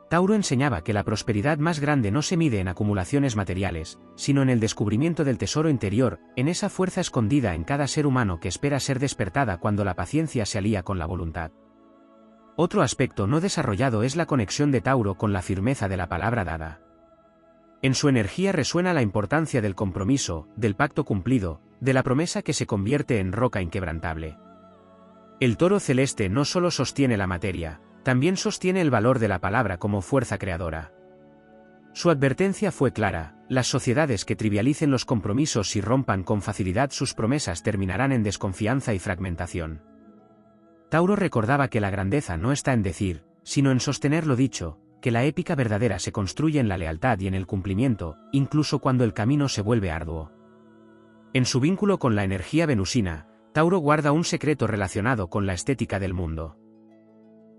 Tauro enseñaba que la prosperidad más grande no se mide en acumulaciones materiales, sino en el descubrimiento del tesoro interior, en esa fuerza escondida en cada ser humano que espera ser despertada cuando la paciencia se alía con la voluntad. Otro aspecto no desarrollado es la conexión de Tauro con la firmeza de la palabra dada. En su energía resuena la importancia del compromiso, del pacto cumplido, de la promesa que se convierte en roca inquebrantable. El toro celeste no solo sostiene la materia, también sostiene el valor de la palabra como fuerza creadora. Su advertencia fue clara: las sociedades que trivialicen los compromisos y rompan con facilidad sus promesas terminarán en desconfianza y fragmentación. Tauro recordaba que la grandeza no está en decir, sino en sostener lo dicho, que la épica verdadera se construye en la lealtad y en el cumplimiento, incluso cuando el camino se vuelve arduo. En su vínculo con la energía venusina, Tauro guarda un secreto relacionado con la estética del mundo.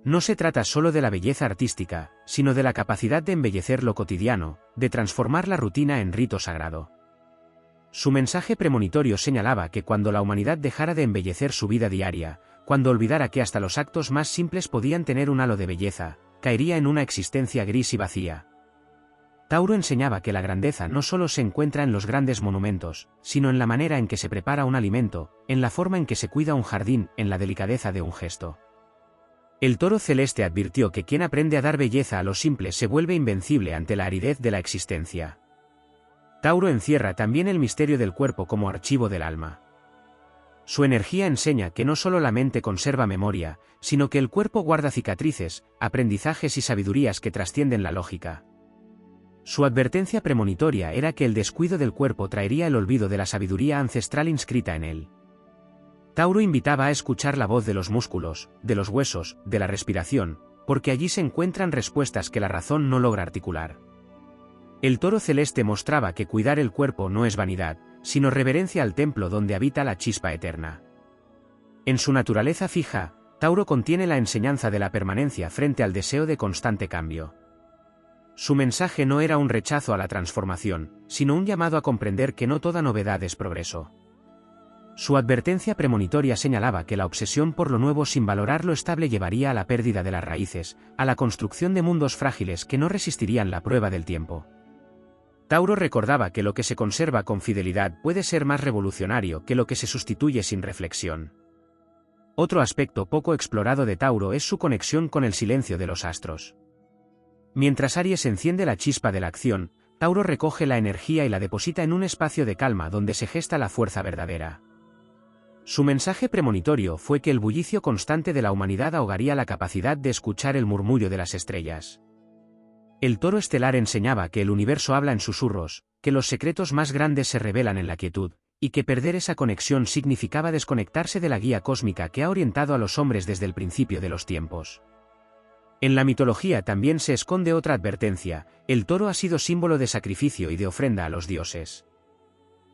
No se trata solo de la belleza artística, sino de la capacidad de embellecer lo cotidiano, de transformar la rutina en rito sagrado. Su mensaje premonitorio señalaba que cuando la humanidad dejara de embellecer su vida diaria, cuando olvidara que hasta los actos más simples podían tener un halo de belleza, caería en una existencia gris y vacía. Tauro enseñaba que la grandeza no solo se encuentra en los grandes monumentos, sino en la manera en que se prepara un alimento, en la forma en que se cuida un jardín, en la delicadeza de un gesto. El toro celeste advirtió que quien aprende a dar belleza a lo simple se vuelve invencible ante la aridez de la existencia. Tauro encierra también el misterio del cuerpo como archivo del alma. Su energía enseña que no solo la mente conserva memoria, sino que el cuerpo guarda cicatrices, aprendizajes y sabidurías que trascienden la lógica. Su advertencia premonitoria era que el descuido del cuerpo traería el olvido de la sabiduría ancestral inscrita en él. Tauro invitaba a escuchar la voz de los músculos, de los huesos, de la respiración, porque allí se encuentran respuestas que la razón no logra articular. El toro celeste mostraba que cuidar el cuerpo no es vanidad, sino reverencia al templo donde habita la chispa eterna. En su naturaleza fija, Tauro contiene la enseñanza de la permanencia frente al deseo de constante cambio. Su mensaje no era un rechazo a la transformación, sino un llamado a comprender que no toda novedad es progreso. Su advertencia premonitoria señalaba que la obsesión por lo nuevo sin valorar lo estable llevaría a la pérdida de las raíces, a la construcción de mundos frágiles que no resistirían la prueba del tiempo. Tauro recordaba que lo que se conserva con fidelidad puede ser más revolucionario que lo que se sustituye sin reflexión. Otro aspecto poco explorado de Tauro es su conexión con el silencio de los astros. Mientras Aries enciende la chispa de la acción, Tauro recoge la energía y la deposita en un espacio de calma donde se gesta la fuerza verdadera. Su mensaje premonitorio fue que el bullicio constante de la humanidad ahogaría la capacidad de escuchar el murmullo de las estrellas. El toro estelar enseñaba que el universo habla en susurros, que los secretos más grandes se revelan en la quietud, y que perder esa conexión significaba desconectarse de la guía cósmica que ha orientado a los hombres desde el principio de los tiempos. En la mitología también se esconde otra advertencia: el toro ha sido símbolo de sacrificio y de ofrenda a los dioses.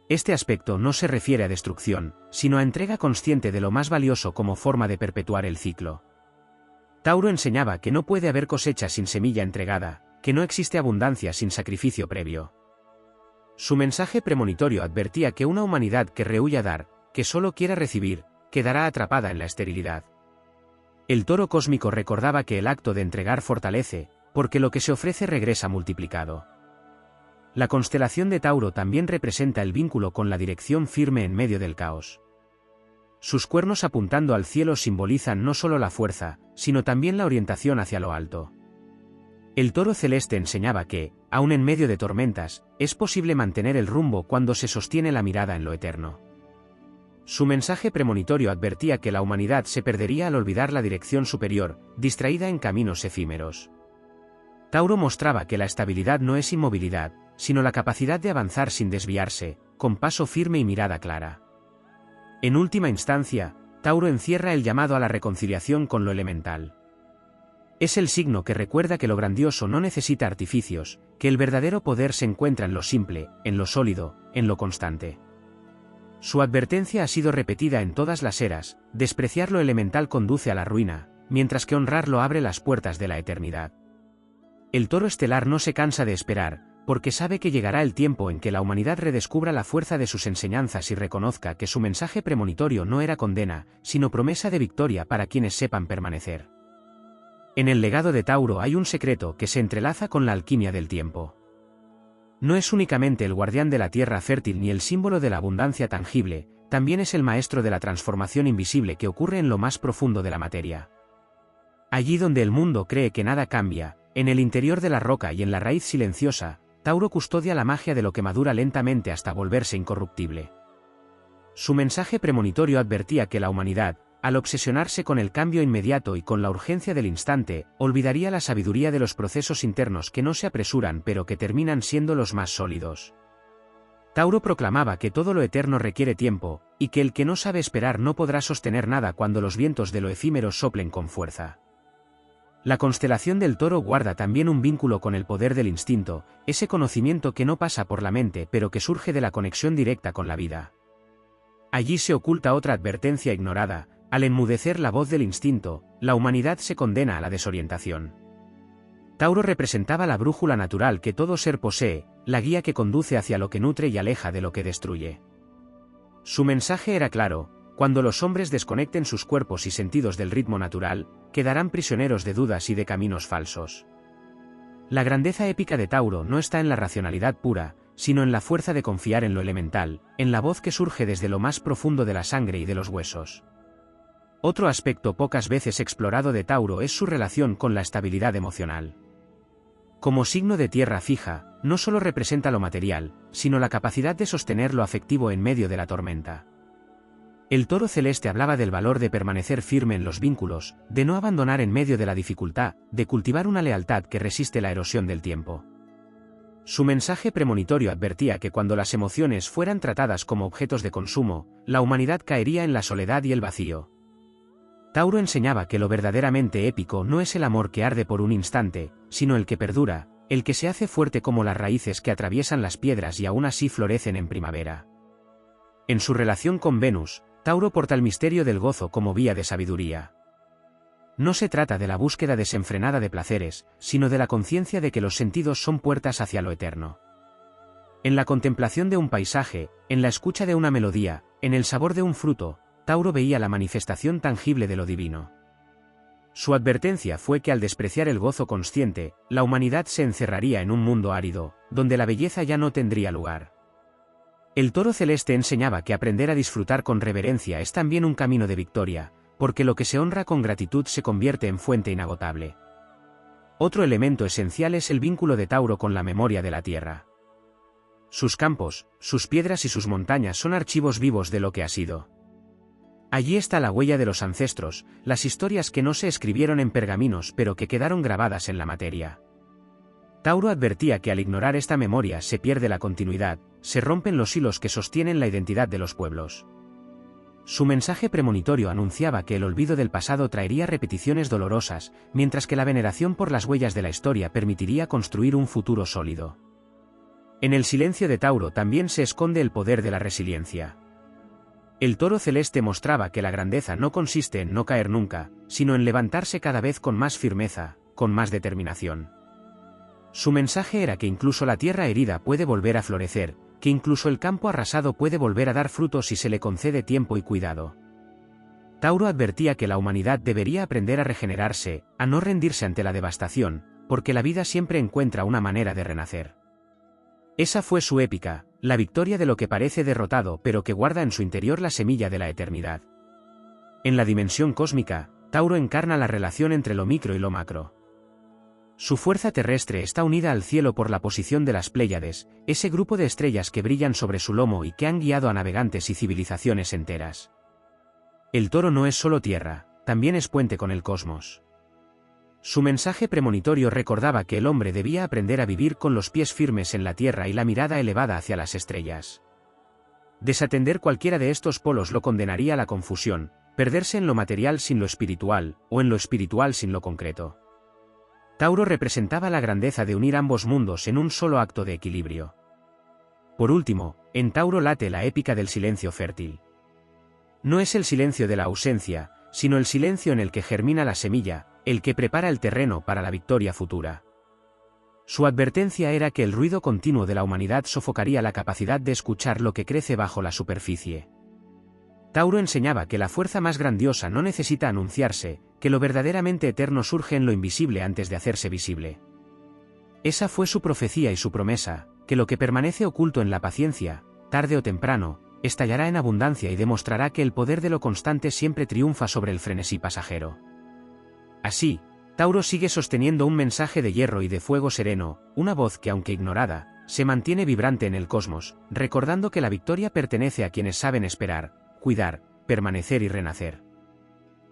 Este aspecto no se refiere a destrucción, sino a entrega consciente de lo más valioso como forma de perpetuar el ciclo. Tauro enseñaba que no puede haber cosecha sin semilla entregada, que no existe abundancia sin sacrificio previo. Su mensaje premonitorio advertía que una humanidad que rehúya dar, que solo quiera recibir, quedará atrapada en la esterilidad. El toro cósmico recordaba que el acto de entregar fortalece, porque lo que se ofrece regresa multiplicado. La constelación de Tauro también representa el vínculo con la dirección firme en medio del caos. Sus cuernos apuntando al cielo simbolizan no solo la fuerza, sino también la orientación hacia lo alto. El toro celeste enseñaba que, aun en medio de tormentas, es posible mantener el rumbo cuando se sostiene la mirada en lo eterno. Su mensaje premonitorio advertía que la humanidad se perdería al olvidar la dirección superior, distraída en caminos efímeros. Tauro mostraba que la estabilidad no es inmovilidad, sino la capacidad de avanzar sin desviarse, con paso firme y mirada clara. En última instancia, Tauro encierra el llamado a la reconciliación con lo elemental. Es el signo que recuerda que lo grandioso no necesita artificios, que el verdadero poder se encuentra en lo simple, en lo sólido, en lo constante. Su advertencia ha sido repetida en todas las eras: despreciar lo elemental conduce a la ruina, mientras que honrarlo abre las puertas de la eternidad. El toro estelar no se cansa de esperar, porque sabe que llegará el tiempo en que la humanidad redescubra la fuerza de sus enseñanzas y reconozca que su mensaje premonitorio no era condena, sino promesa de victoria para quienes sepan permanecer. En el legado de Tauro hay un secreto que se entrelaza con la alquimia del tiempo. No es únicamente el guardián de la tierra fértil ni el símbolo de la abundancia tangible, también es el maestro de la transformación invisible que ocurre en lo más profundo de la materia. Allí donde el mundo cree que nada cambia, en el interior de la roca y en la raíz silenciosa, Tauro custodia la magia de lo que madura lentamente hasta volverse incorruptible. Su mensaje premonitorio advertía que la humanidad, al obsesionarse con el cambio inmediato y con la urgencia del instante, olvidaría la sabiduría de los procesos internos que no se apresuran pero que terminan siendo los más sólidos. Tauro proclamaba que todo lo eterno requiere tiempo, y que el que no sabe esperar no podrá sostener nada cuando los vientos de lo efímero soplen con fuerza. La constelación del Toro guarda también un vínculo con el poder del instinto, ese conocimiento que no pasa por la mente pero que surge de la conexión directa con la vida. Allí se oculta otra advertencia ignorada: al enmudecer la voz del instinto, la humanidad se condena a la desorientación. Tauro representaba la brújula natural que todo ser posee, la guía que conduce hacia lo que nutre y aleja de lo que destruye. Su mensaje era claro: cuando los hombres desconecten sus cuerpos y sentidos del ritmo natural, quedarán prisioneros de dudas y de caminos falsos. La grandeza épica de Tauro no está en la racionalidad pura, sino en la fuerza de confiar en lo elemental, en la voz que surge desde lo más profundo de la sangre y de los huesos. Otro aspecto pocas veces explorado de Tauro es su relación con la estabilidad emocional. Como signo de tierra fija, no solo representa lo material, sino la capacidad de sostener lo afectivo en medio de la tormenta. El Toro celeste hablaba del valor de permanecer firme en los vínculos, de no abandonar en medio de la dificultad, de cultivar una lealtad que resiste la erosión del tiempo. Su mensaje premonitorio advertía que cuando las emociones fueran tratadas como objetos de consumo, la humanidad caería en la soledad y el vacío. Tauro enseñaba que lo verdaderamente épico no es el amor que arde por un instante, sino el que perdura, el que se hace fuerte como las raíces que atraviesan las piedras y aún así florecen en primavera. En su relación con Venus, Tauro porta el misterio del gozo como vía de sabiduría. No se trata de la búsqueda desenfrenada de placeres, sino de la conciencia de que los sentidos son puertas hacia lo eterno. En la contemplación de un paisaje, en la escucha de una melodía, en el sabor de un fruto, Tauro veía la manifestación tangible de lo divino. Su advertencia fue que al despreciar el gozo consciente, la humanidad se encerraría en un mundo árido, donde la belleza ya no tendría lugar. El toro celeste enseñaba que aprender a disfrutar con reverencia es también un camino de victoria, porque lo que se honra con gratitud se convierte en fuente inagotable. Otro elemento esencial es el vínculo de Tauro con la memoria de la tierra. Sus campos, sus piedras y sus montañas son archivos vivos de lo que ha sido. Allí está la huella de los ancestros, las historias que no se escribieron en pergaminos pero que quedaron grabadas en la materia. Tauro advertía que al ignorar esta memoria se pierde la continuidad, se rompen los hilos que sostienen la identidad de los pueblos. Su mensaje premonitorio anunciaba que el olvido del pasado traería repeticiones dolorosas, mientras que la veneración por las huellas de la historia permitiría construir un futuro sólido. En el silencio de Tauro también se esconde el poder de la resiliencia. El toro celeste mostraba que la grandeza no consiste en no caer nunca, sino en levantarse cada vez con más firmeza, con más determinación. Su mensaje era que incluso la tierra herida puede volver a florecer, que incluso el campo arrasado puede volver a dar frutos si se le concede tiempo y cuidado. Tauro advertía que la humanidad debería aprender a regenerarse, a no rendirse ante la devastación, porque la vida siempre encuentra una manera de renacer. Esa fue su épica, la victoria de lo que parece derrotado pero que guarda en su interior la semilla de la eternidad. En la dimensión cósmica, Tauro encarna la relación entre lo micro y lo macro. Su fuerza terrestre está unida al cielo por la posición de las Pléyades, ese grupo de estrellas que brillan sobre su lomo y que han guiado a navegantes y civilizaciones enteras. El toro no es solo tierra, también es puente con el cosmos. Su mensaje premonitorio recordaba que el hombre debía aprender a vivir con los pies firmes en la tierra y la mirada elevada hacia las estrellas. Desatender cualquiera de estos polos lo condenaría a la confusión, perderse en lo material sin lo espiritual, o en lo espiritual sin lo concreto. Tauro representaba la grandeza de unir ambos mundos en un solo acto de equilibrio. Por último, en Tauro late la épica del silencio fértil. No es el silencio de la ausencia, sino el silencio en el que germina la semilla, el que prepara el terreno para la victoria futura. Su advertencia era que el ruido continuo de la humanidad sofocaría la capacidad de escuchar lo que crece bajo la superficie. Tauro enseñaba que la fuerza más grandiosa no necesita anunciarse, que lo verdaderamente eterno surge en lo invisible antes de hacerse visible. Esa fue su profecía y su promesa, que lo que permanece oculto en la paciencia, tarde o temprano, estallará en abundancia y demostrará que el poder de lo constante siempre triunfa sobre el frenesí pasajero. Así, Tauro sigue sosteniendo un mensaje de hierro y de fuego sereno, una voz que aunque ignorada, se mantiene vibrante en el cosmos, recordando que la victoria pertenece a quienes saben esperar, cuidar, permanecer y renacer.